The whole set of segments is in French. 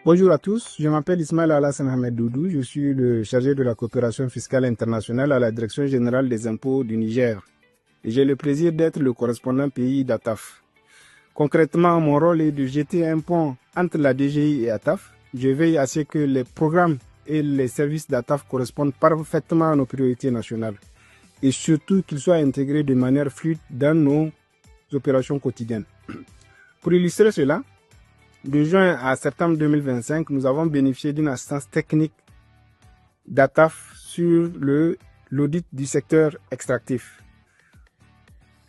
Bonjour à tous, je m'appelle Ismaël Alassane Ahmed Doudou, je suis le chargé de la coopération fiscale internationale à la Direction générale des impôts du Niger. Et j'ai le plaisir d'être le correspondant pays d'ATAF. Concrètement, mon rôle est de jeter un pont entre la DGI et ATAF. Je veille à ce que les programmes et les services d'ATAF correspondent parfaitement à nos priorités nationales et surtout qu'ils soient intégrés de manière fluide dans nos opérations quotidiennes. Pour illustrer cela, de juin à septembre 2025, nous avons bénéficié d'une assistance technique d'ATAF sur l'audit du secteur extractif.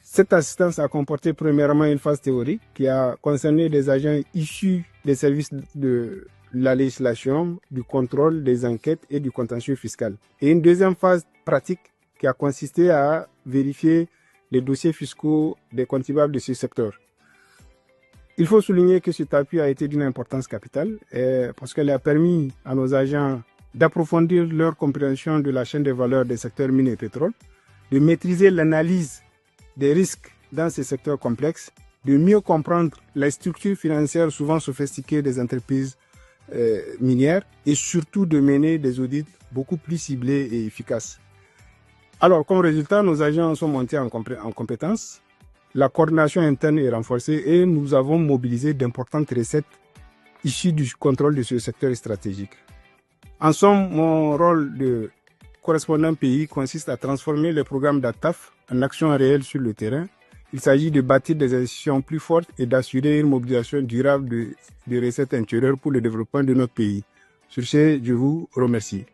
Cette assistance a comporté premièrement une phase théorique qui a concerné des agents issus des services de la législation, du contrôle, des enquêtes et du contentieux fiscal. Et une deuxième phase pratique qui a consisté à vérifier les dossiers fiscaux des contribuables de ce secteur. Il faut souligner que cet appui a été d'une importance capitale parce qu'elle a permis à nos agents d'approfondir leur compréhension de la chaîne de valeur des secteurs mines et pétrole, de maîtriser l'analyse des risques dans ces secteurs complexes, de mieux comprendre les structures financières souvent sophistiquées des entreprises minières et surtout de mener des audits beaucoup plus ciblés et efficaces. Alors, comme résultat, nos agents sont montés en compétences. La coordination interne est renforcée et nous avons mobilisé d'importantes recettes issues du contrôle de ce secteur stratégique. En somme, mon rôle de correspondant pays consiste à transformer les programmes d'ATAF en actions réelles sur le terrain. Il s'agit de bâtir des institutions plus fortes et d'assurer une mobilisation durable de recettes intérieures pour le développement de notre pays. Sur ce, je vous remercie.